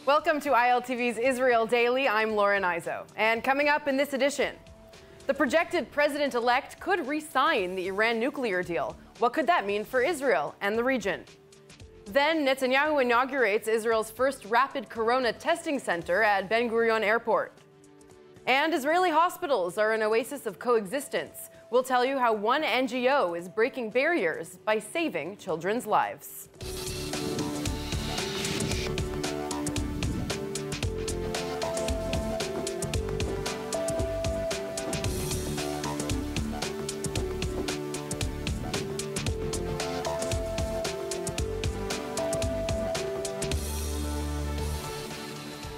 Welcome to ILTV's Israel Daily. I'm Lauren Izo. And coming up in this edition, the projected president-elect could re-sign the Iran nuclear deal. What could that mean for Israel and the region? Then Netanyahu inaugurates Israel's first rapid corona testing center at Ben Gurion Airport. And Israeli hospitals are an oasis of coexistence. We'll tell you how one NGO is breaking barriers by saving children's lives.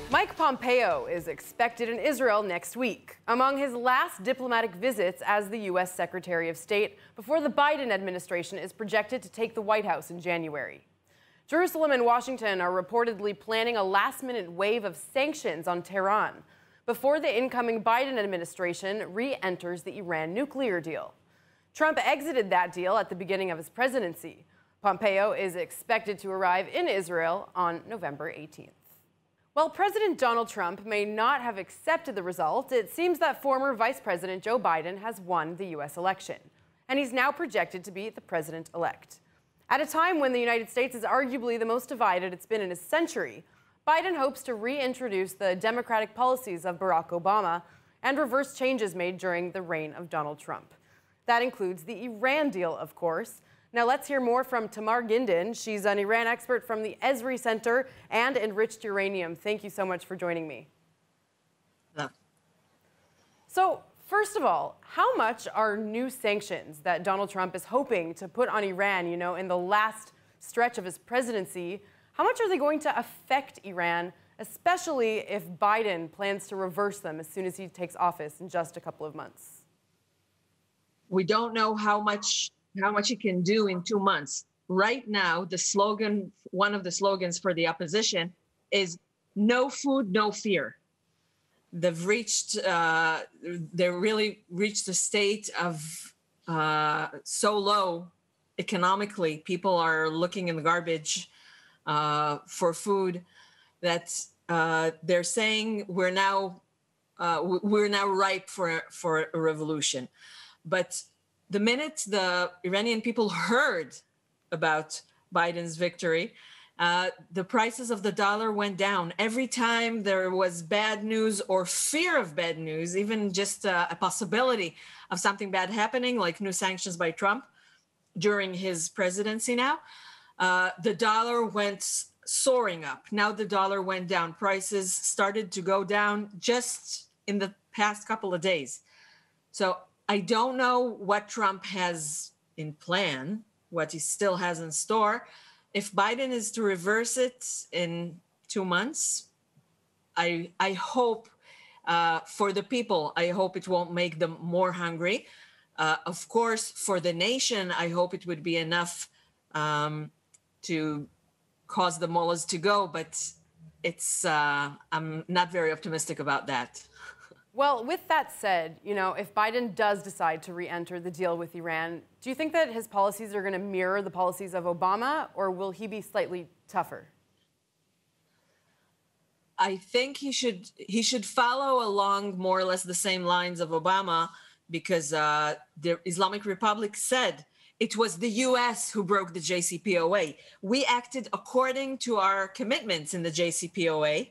Mike Pompeo is expected in Israel next week, among his last diplomatic visits as the U.S. Secretary of State before the Biden administration is projected to take the White House in January. Jerusalem and Washington are reportedly planning a last-minute wave of sanctions on Tehran before the incoming Biden administration re-enters the Iran nuclear deal. Trump exited that deal at the beginning of his presidency. Pompeo is expected to arrive in Israel on November 18th. While President Donald Trump may not have accepted the result, it seems that former Vice President Joe Biden has won the U.S. election, and he's now projected to be the president-elect. At a time when the United States is arguably the most divided it's been in a century, Biden hopes to reintroduce the democratic policies of Barack Obama and reverse changes made during the reign of Donald Trump. That includes the Iran deal, of course. Now let's hear more from Tamar Gindin. She's an Iran expert from the Esri Center and Enriched Uranium. Thank you so much for joining me. Yeah. So, first of all, how much are new sanctions that Donald Trump is hoping to put on Iran, in the last stretch of his presidency, how much are they going to affect Iran, especially if Biden plans to reverse them as soon as he takes office in just a couple of months? We don't know how much he can do in 2 months. Right now, one of the slogans for the opposition is no food, no fear. They really reached a state of so low economically. People are looking in the garbage for food that they're saying we're now ripe for a revolution. But the minute the Iranian people heard about Biden's victory, the prices of the dollar went down. Every time there was bad news or fear of bad news, even just a possibility of something bad happening, like new sanctions by Trump during his presidency now, the dollar went soaring up. Now the dollar went down. Prices started to go down just in the past couple of days. So I don't know what Trump has in plan, what he still has in store. If Biden is to reverse it in 2 months, I hope for the people, I hope it won't make them more hungry. Of course, for the nation, I hope it would be enough to cause the mullahs to go, but I'm not very optimistic about that. Well, with that said, if Biden does decide to re-enter the deal with Iran, do you think that his policies are going to mirror the policies of Obama, or will he be slightly tougher? I think he should follow along more or less the same lines of Obama, because the Islamic Republic said it was the U.S. who broke the JCPOA. We acted according to our commitments in the JCPOA,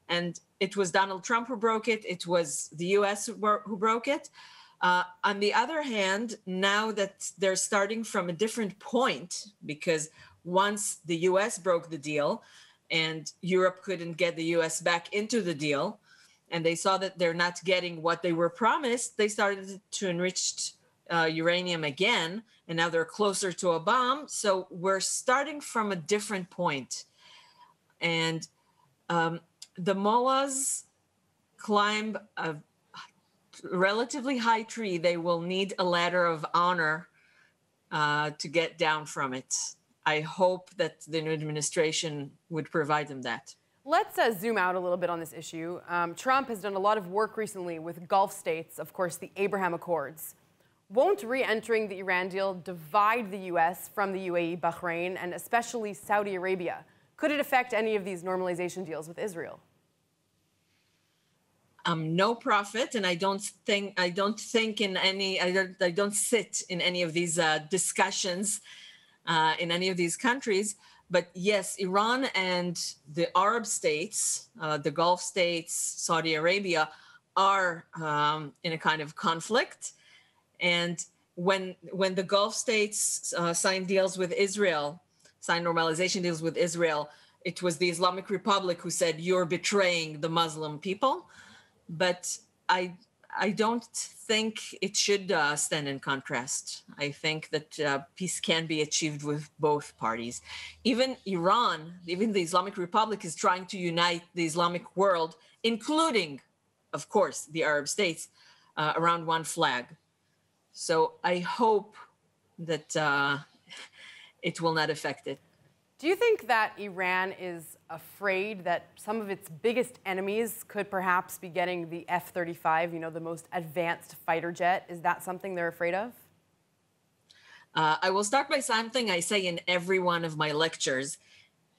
and it was Donald Trump who broke it. It was the U.S. who broke it. On the other hand, now that they're starting from a different point, because once the U.S. broke the deal and Europe couldn't get the U.S. back into the deal, and they saw that they're not getting what they were promised, they started to enrich uranium again, and now they're closer to a bomb. So we're starting from a different point. And the mullahs climb a relatively high tree. They will need a ladder of honor to get down from it. I hope that the new administration would provide them that. Let's zoom out a little bit on this issue. Trump has done a lot of work recently with Gulf states, of course, the Abraham Accords. Won't re-entering the Iran deal divide the U.S. from the UAE, Bahrain, and especially Saudi Arabia? Could it affect any of these normalization deals with Israel? No profit, and I don't sit in any of these discussions in any of these countries. But yes, Iran and the Arab states, the Gulf states, Saudi Arabia, are in a kind of conflict. And when the Gulf states signed normalization deals with Israel, it was the Islamic Republic who said, "You're betraying the Muslim people." But I don't think it should stand in contrast. I think that peace can be achieved with both parties. Even Iran, even the Islamic Republic, is trying to unite the Islamic world, including, of course, the Arab states, around one flag. So I hope that it will not affect it. Do you think that Iran is afraid that some of its biggest enemies could perhaps be getting the F-35, the most advanced fighter jet? Is that something they're afraid of? I will start by something I say in every one of my lectures.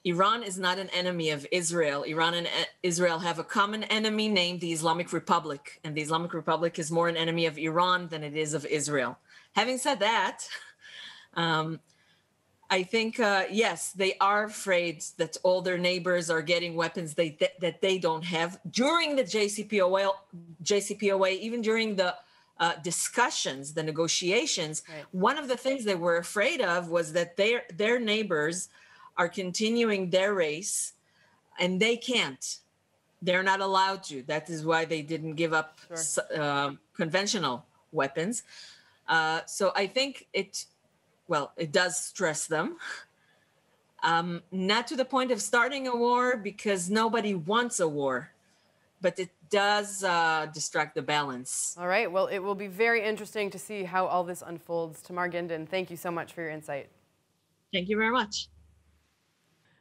Iran is not an enemy of Israel. Iran and Israel have a common enemy named the Islamic Republic, and the Islamic Republic is more an enemy of Iran than it is of Israel. Having said that, I think, yes, they are afraid that all their neighbors are getting weapons that they don't have. During the JCPOA, even during the discussions, the negotiations, right, one of the things they were afraid of was that their neighbors are continuing their race, and they can't. They're not allowed to. That is why they didn't give up conventional weapons. So I think it does stress them. Not to the point of starting a war, because nobody wants a war, but it does distract the balance. All right. Well, it will be very interesting to see how all this unfolds. Tamar Gindin, thank you so much for your insight. Thank you very much.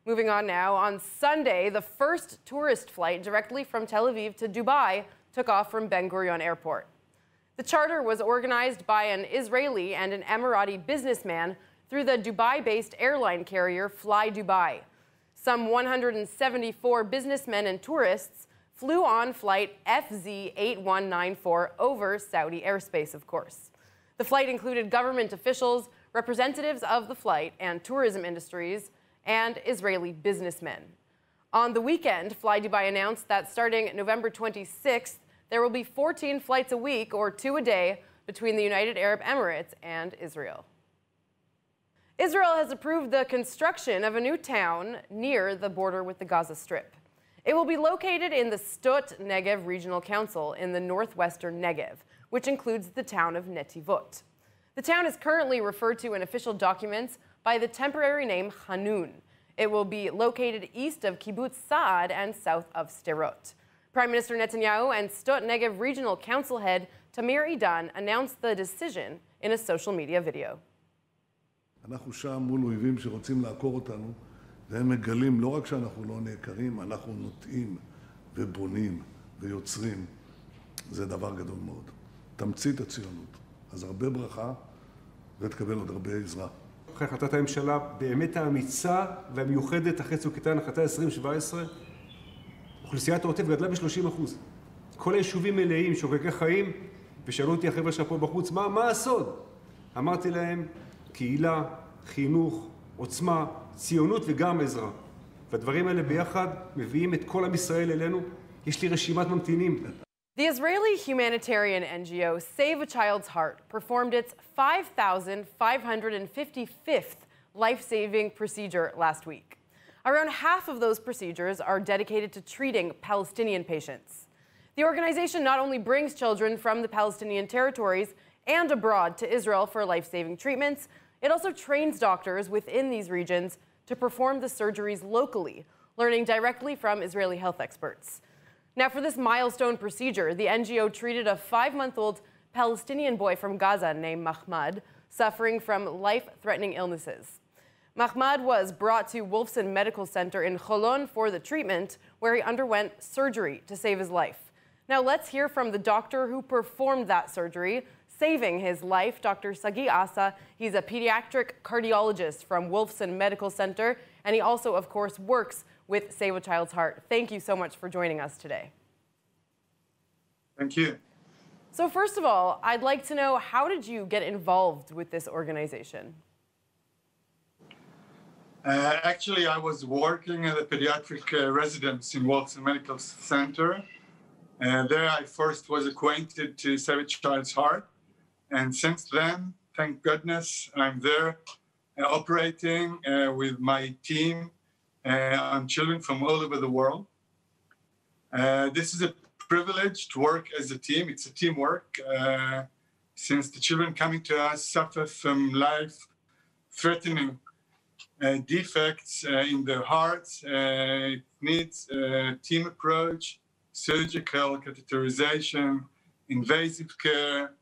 Moving on now, on Sunday, the first tourist flight directly from Tel Aviv to Dubai took off from Ben Gurion Airport. The charter was organized by an Israeli and an Emirati businessman through the Dubai-based airline carrier Fly Dubai. Some 174 businessmen and tourists flew on flight FZ8194 over Saudi airspace, of course. The flight included government officials, representatives of the flight and tourism industries, and Israeli businessmen. On the weekend, Fly Dubai announced that starting November 26th, there will be 14 flights a week, or 2 a day, between the United Arab Emirates and Israel. Israel has approved the construction of a new town near the border with the Gaza Strip. It will be located in the Sdot Negev Regional Council in the northwestern Negev, which includes the town of Netivot. The town is currently referred to in official documents by the temporary name Hanun. It will be located east of Kibbutz Saad and south of Sderot. Prime Minister Netanyahu and Sdot Negev Regional Council head Tamir Idan announced the decision in a social media video. אנחנו שם מול אויבים שרוצים לעקור אותנו, והם מגלים לא רק שאנחנו לא נעקרים, אנחנו נוטעים ובונים ויוצרים. זה דבר גדול מאוד. תמצית הציונות. אז הרבה ברכה ותקבל עוד הרבה עזרה. אחרי החלטת הממשלה באמת האמיצה והמיוחדת אחרי צוק איתן, החלטה 2017, אוכלוסיית העוטף גדלה ב-30%. כל היישובים מלאים, שוקקי חיים, ושאלו אותי החבר'ה שפה בחוץ, מה הסוד? אמרתי להם, קהילה, חינוך, עוצמה, ציונות וגם עזרה. והדברים האלה ביחד מביאים את כל עם ישראל אלינו. יש לי רשימת ממתינים. The Israeli humanitarian NGO Save a Child's Heart performed its 5,555th life-saving procedure last week. Around half of those procedures are dedicated to treating Palestinian patients. The organization not only brings children from the Palestinian territories and abroad to Israel for life-saving treatments, it also trains doctors within these regions to perform the surgeries locally, learning directly from Israeli health experts. Now, for this milestone procedure, the NGO treated a 5-month-old Palestinian boy from Gaza named Mahmoud, suffering from life-threatening illnesses. Mahmoud was brought to Wolfson Medical Center in Holon for the treatment, where he underwent surgery to save his life. Now, let's hear from the doctor who performed that surgery, saving his life, Dr. Sagi Asa. He's a pediatric cardiologist from Wolfson Medical Center, And he also, of course, works with Save a Child's Heart. Thank you so much for joining us today. Thank you. So first of all, I'd like to know, how did you get involved with this organization? Actually, I was working at a pediatric residence in Walton Medical Center. There I first was acquainted to Save a Child's Heart. And since then, thank goodness, I'm there operating with my team on children from all over the world. This is a privilege to work as a team. It's a teamwork. Since the children coming to us suffer from life-threatening defects in their hearts, it needs a team approach, surgical catheterization, invasive care,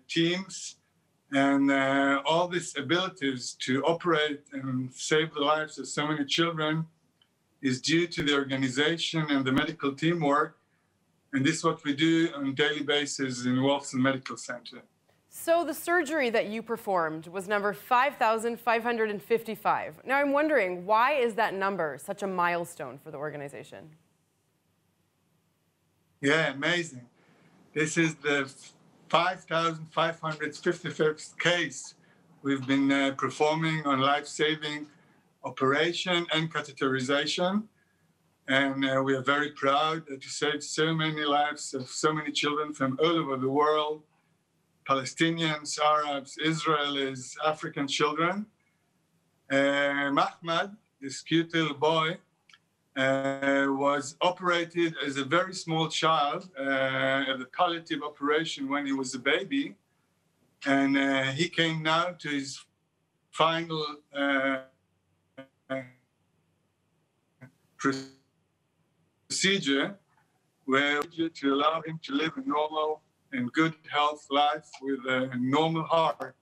teams, and all these abilities to operate and save the lives of so many children is due to the organization and the medical teamwork. And this is what we do on a daily basis in Wolfson Medical Center. So the surgery that you performed was number 5,555. Now I'm wondering, why is that number such a milestone for the organization? Yeah, amazing. This is the 5,555th case we've been performing on life-saving operation and catheterization. And we are very proud to save so many lives of so many children from all over the world, Palestinians, Arabs, Israelis, African children. Mahmoud, this cute little boy, was operated as a very small child at the palliative operation when he was a baby. And he came now to his final procedure, where to allow him to live a normal and good health life with a normal heart.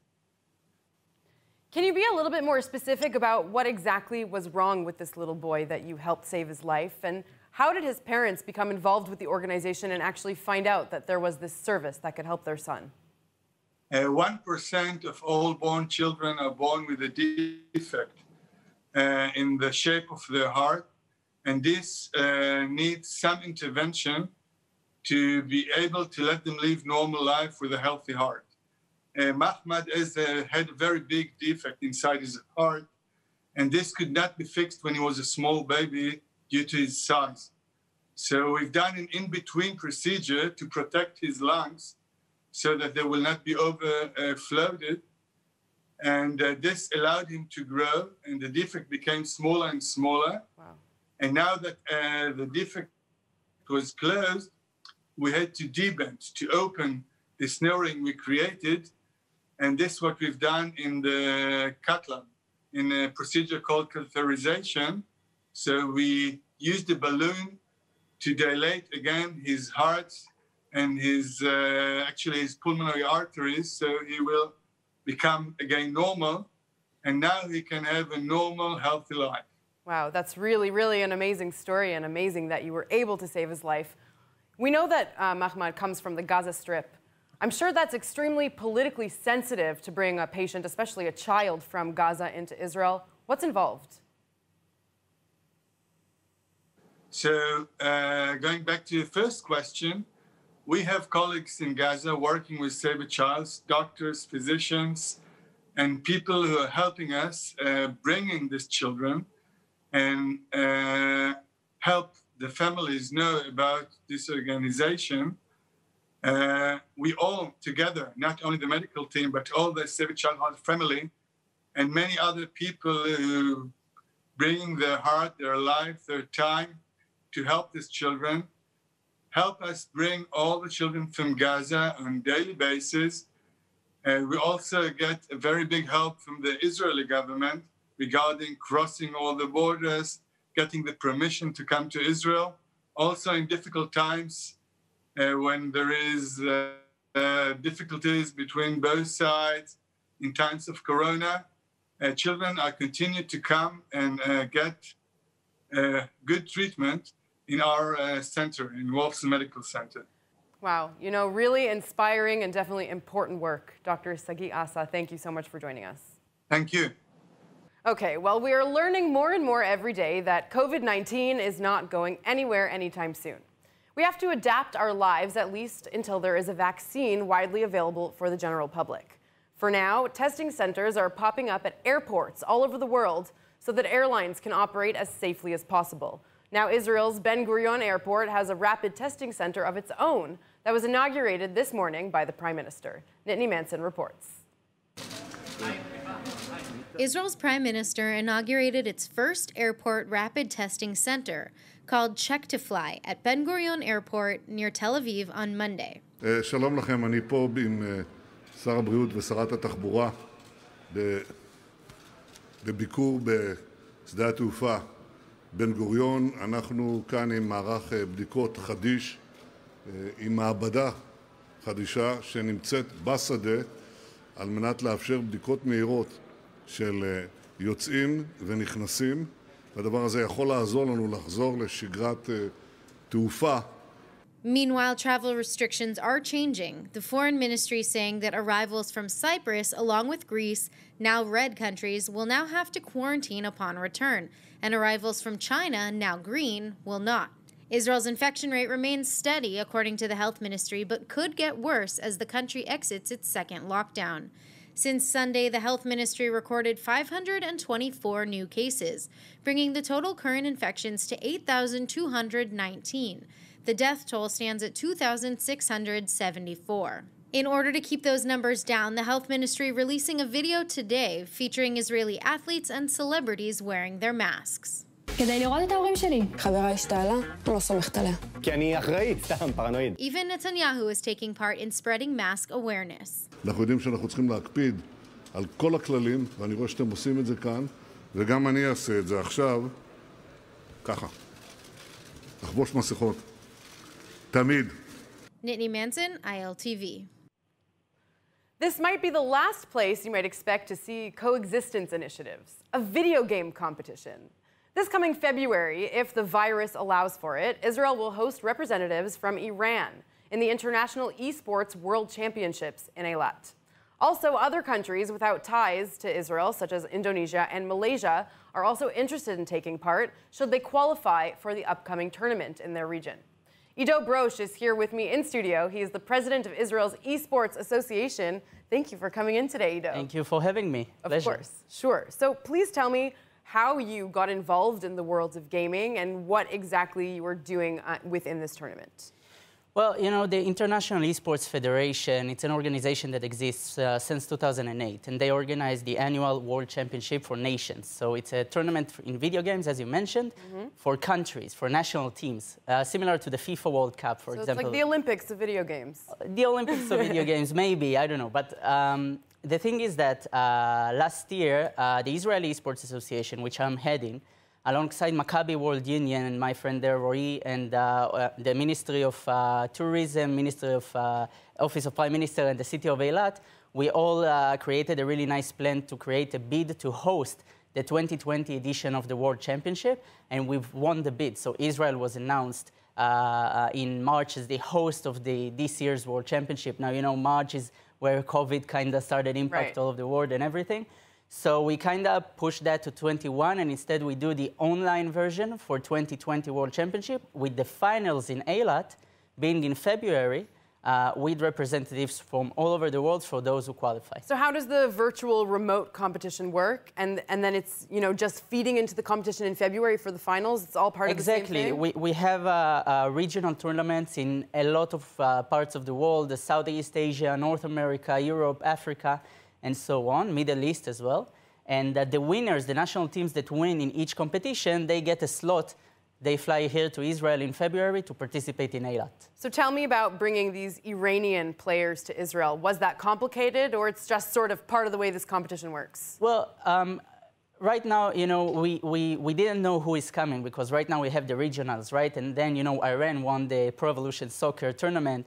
Can you be a little bit more specific about what exactly was wrong with this little boy that you helped save his life? And how did his parents become involved with the organization and actually find out that there was this service that could help their son? 1% of all born children are born with a defect in the shape of their heart. And this needs some intervention to be able to let them live normal life with a healthy heart. Mahmoud had a very big defect inside his heart, and this could not be fixed when he was a small baby due to his size. So we've done an in-between procedure to protect his lungs so that they will not be overflooded. And this allowed him to grow, and the defect became smaller and smaller. Wow. And now that the defect was closed, we had to debend, to open the snoring we created. And this is what we've done in the cath lab, in a procedure called catheterization. So we used the balloon to dilate again his heart and his pulmonary arteries, so he will become again normal. And now he can have a normal, healthy life. Wow, that's really, really an amazing story, and amazing that you were able to save his life. We know that Mahmoud comes from the Gaza Strip. I'm sure that's extremely politically sensitive to bring a patient, especially a child, from Gaza into Israel. What's involved? So going back to your first question, we have colleagues in Gaza working with Save a Child, doctors, physicians, and people who are helping us bringing these children and help the families know about this organization. We all together, not only the medical team, but all the Save a Child Heart family and many other people who bring their heart, their life, their time to help these children, help us bring all the children from Gaza on a daily basis. We also get a very big help from the Israeli government regarding crossing all the borders, getting the permission to come to Israel. Also in difficult times, when there is difficulties between both sides, in times of Corona, children are continued to come and get good treatment in our center, in Wolfson Medical Center. Wow, you know, really inspiring and definitely important work. Dr. Sagi Asa, thank you so much for joining us. Thank you. Okay, well, we are learning more and more every day that COVID-19 is not going anywhere anytime soon. We have to adapt our lives at least until there is a vaccine widely available for the general public. For now, testing centers are popping up at airports all over the world so that airlines can operate as safely as possible. Now, Israel's Ben Gurion Airport has a rapid testing center of its own that was inaugurated this morning by the Prime Minister. Nittany Manson reports. Israel's Prime Minister inaugurated its first airport rapid testing center, called Check to Fly, at Ben Gurion Airport near Tel Aviv on Monday. שלום לכם, אני פה עם שר הבריאות ושרת התחבורה בביקור בשדה התעופה בן גוריון. אנחנו כאן עם מערך בדיקות חדיש, עם מעבדה חדישה שנמצאת בשדה על מנת לאפשר בדיקות מהירות של יוצאים ונכנסים. והדבר הזה יכול לעזור לנו לחזור לשגרת תעופה. Meanwhile, travel restrictions are changing. The foreign ministry saying that arrivals from Cyprus, along with Greece, now red countries, will now have to quarantine upon return, and arrivals from China, now green, will not. Israel's infection rate remains steady, according to the health ministry, but could get worse as the country exits its second lockdown. Since Sunday, the health ministry recorded 524 new cases, bringing the total current infections to 8,219. The death toll stands at 2,674. In order to keep those numbers down, the health ministry releasing a video today featuring Israeli athletes and celebrities wearing their masks. כדי לראות את ההורים שלי. חברה השתעלה, לא סומכת עליה. כי אני אחראי, סתם פרנואיד. Even Netanyahu is taking part in spreading mask awareness. אנחנו יודעים שאנחנו צריכים להקפיד על כל הכללים, ואני רואה שאתם עושים את זה כאן, וגם אני אעשה את זה עכשיו, ככה. לחבוש מסכות. תמיד. Nittany Manson, ILTV. This might be the last place you might expect to see coexistence initiatives, a video game competition. This coming February, if the virus allows for it, Israel will host representatives from Iran in the International Esports World Championships in Eilat. Also, other countries without ties to Israel, such as Indonesia and Malaysia, are also interested in taking part should they qualify for the upcoming tournament in their region. Ido Broche is here with me in studio. He is the president of Israel's Esports Association. Thank you for coming in today, Ido. Thank you for having me. Of course, sure. So please tell me how you got involved in the world of gaming and what exactly you were doing within this tournament. Well, you know, the International Esports Federation, it's an organization that exists since 2008, and they organize the annual World Championship for nations. So it's a tournament in video games, as you mentioned, for countries, for national teams, similar to the FIFA World Cup, for example. So it's like the Olympics of video games. The Olympics of video games, maybe, I don't know. But the thing is that last year, the Israeli Esports Association, which I'm heading, alongside Maccabi World Union and my friend there, Roy, and the Ministry of Tourism, Ministry of Office of Prime Minister, and the City of Eilat, we all created a really nice plan to create a bid to host the 2020 edition of the World Championship, and we've won the bid. So Israel was announced in March as the host of this year's World Championship. Now, you know, March is where COVID kind of started impact all of the world and everything. So we kind of pushed that to 21, and instead we do the online version for 2020 World Championship with the finals in Eilat being in February with representatives from all over the world for those who qualify. So how does the virtual remote competition work? And then it's, you know, just feeding into the competition in February for the finals? It's all part of the same thing? Exactly. We have regional tournaments in a lot of parts of the world, Southeast Asia, North America, Europe, Africa, and so on, Middle East as well. And the winners, the national teams that win in each competition, they get a slot. They fly here to Israel in February to participate in Eilat. So tell me about bringing these Iranian players to Israel. Was that complicated, or it's just sort of part of the way this competition works? Well, right now, you know, we didn't know who is coming because right now we have the regionals, right? And then, you know, Iran won the Pro Evolution Soccer tournament,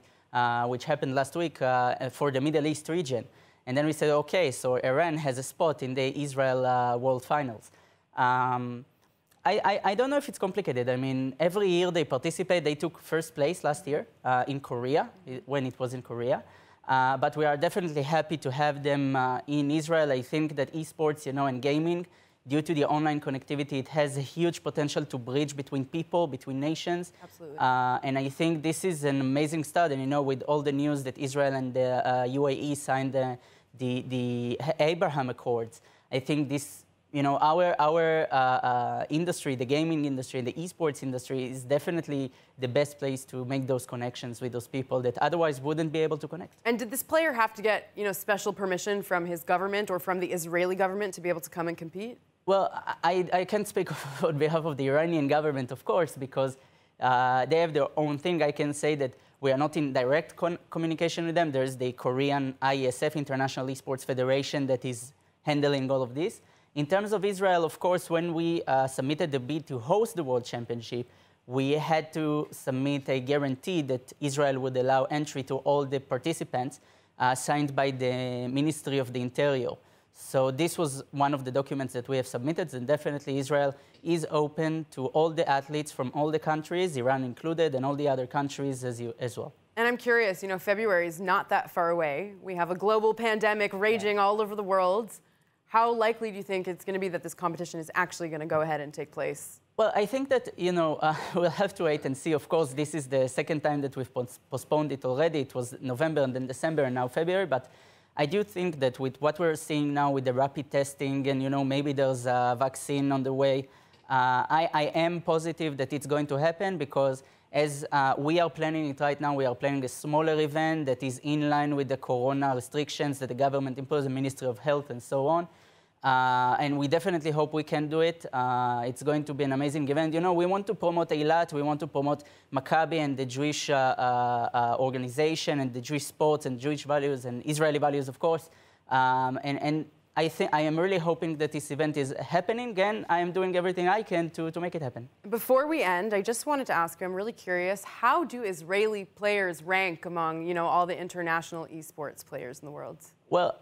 which happened last week for the Middle East region. And then we said, okay, so Iran has a spot in the Israel World Finals. I don't know if it's complicated. I mean, every year they participate. They took first place last year in Korea, when it was in Korea. But we are definitely happy to have them in Israel. I think that esports, you know, and gaming due to the online connectivity, it has a huge potential to bridge between people, between nations. Absolutely. And I think this is an amazing start. And, you know, with all the news that Israel and the UAE signed the Abraham Accords, I think this, you know, our industry, the gaming industry, the esports industry is definitely the best place to make those connections with those people that otherwise wouldn't be able to connect. And did this player have to get, you know, special permission from his government or from the Israeli government to be able to come and compete? Well, I can't speak on behalf of the Iranian government, of course, because they have their own thing. I can say that we are not in direct communication with them. There's the Korean IESF, International Esports Federation, that is handling all of this. In terms of Israel, of course, when we submitted the bid to host the World Championship, we had to submit a guarantee that Israel would allow entry to all the participants signed by the Ministry of the Interior. So this was one of the documents that we have submitted, and definitely Israel is open to all the athletes from all the countries, Iran included, and all the other countries as well. And I'm curious, you know, February is not that far away. We have a global pandemic raging all over the world. How likely do you think it's going to be that this competition is actually going to go ahead and take place? Well, I think that, you know, we'll have to wait and see. Of course, this is the second time that we've postponed it already. It was November and then December and now February. But I do think that with what we're seeing now with the rapid testing and, you know, maybe there's a vaccine on the way, I am positive that it's going to happen because as we are planning it right now, we are planning a smaller event that is in line with the corona restrictions that the government imposed, the Ministry of Health and so on. And we definitely hope we can do it. It's going to be an amazing event. You know, we want to promote Eilat, we want to promote Maccabi and the Jewish organization and the Jewish sports and Jewish values and Israeli values, of course. And I am really hoping that this event is happening, and I am doing everything I can to make it happen. Before we end, I just wanted to ask you, I'm really curious, how do Israeli players rank among, you know, all the international esports players in the world? Well,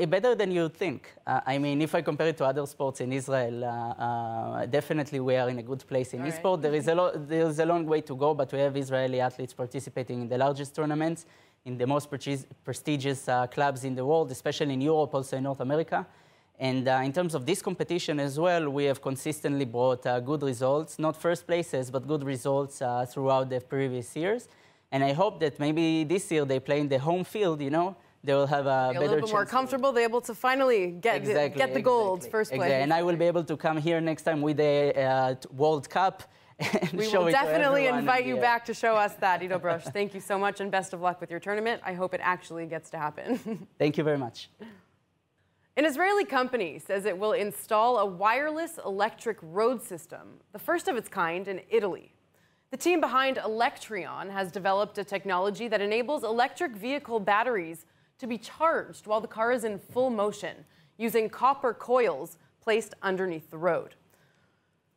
better than you'd think. I mean, if I compare it to other sports in Israel, definitely we are in a good place in esport. There is a long way to go, but we have Israeli athletes participating in the largest tournaments, in the most prestigious clubs in the world, especially in Europe, also in North America. And in terms of this competition as well, we have consistently brought good results, not first places, but good results throughout the previous years. And I hope that maybe this year they play in the home field, you know, they will have a better chance. A little bit more comfortable, they're able to finally get the gold first place. Exactly. And I will be able to come here next time with the World Cup. We will definitely invite you back to show us that, Ido Broche. Thank you so much and best of luck with your tournament. I hope it actually gets to happen. Thank you very much. An Israeli company says it will install a wireless electric road system, the first of its kind in Italy. The team behind Electrion has developed a technology that enables electric vehicle batteries to be charged while the car is in full motion, using copper coils placed underneath the road.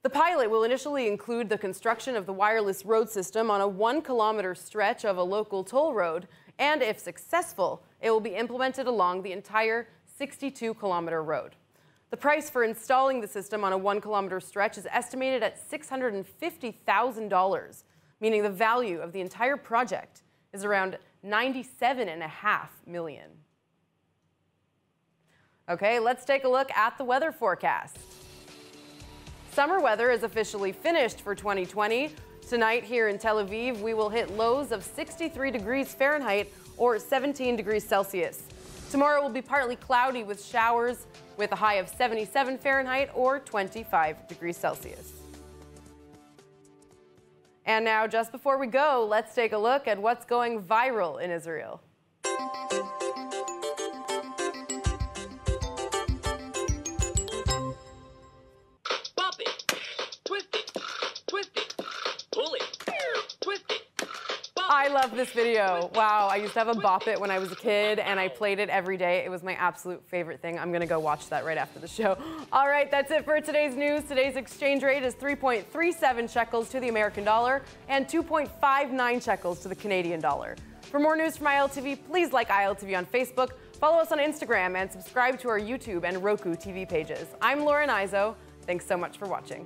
The pilot will initially include the construction of the wireless road system on a 1-kilometer stretch of a local toll road, and if successful, it will be implemented along the entire 62-kilometer road. The price for installing the system on a 1-kilometer stretch is estimated at $650,000, meaning the value of the entire project is around $97.5 million. Okay, let's take a look at the weather forecast. Summer weather is officially finished for 2020. Tonight here in Tel Aviv, we will hit lows of 63 degrees Fahrenheit or 17 degrees Celsius. Tomorrow will be partly cloudy with showers with a high of 77 Fahrenheit or 25 degrees Celsius. And now, just before we go, let's take a look at what's going viral in Israel. I love this video. Wow, I used to have a Bop It when I was a kid, and I played it every day. It was my absolute favorite thing. I'm going to go watch that right after the show. All right, that's it for today's news. Today's exchange rate is 3.37 shekels to the American dollar and 2.59 shekels to the Canadian dollar. For more news from ILTV, please like ILTV on Facebook, follow us on Instagram, and subscribe to our YouTube and Roku TV pages. I'm Lauren Izo. Thanks so much for watching.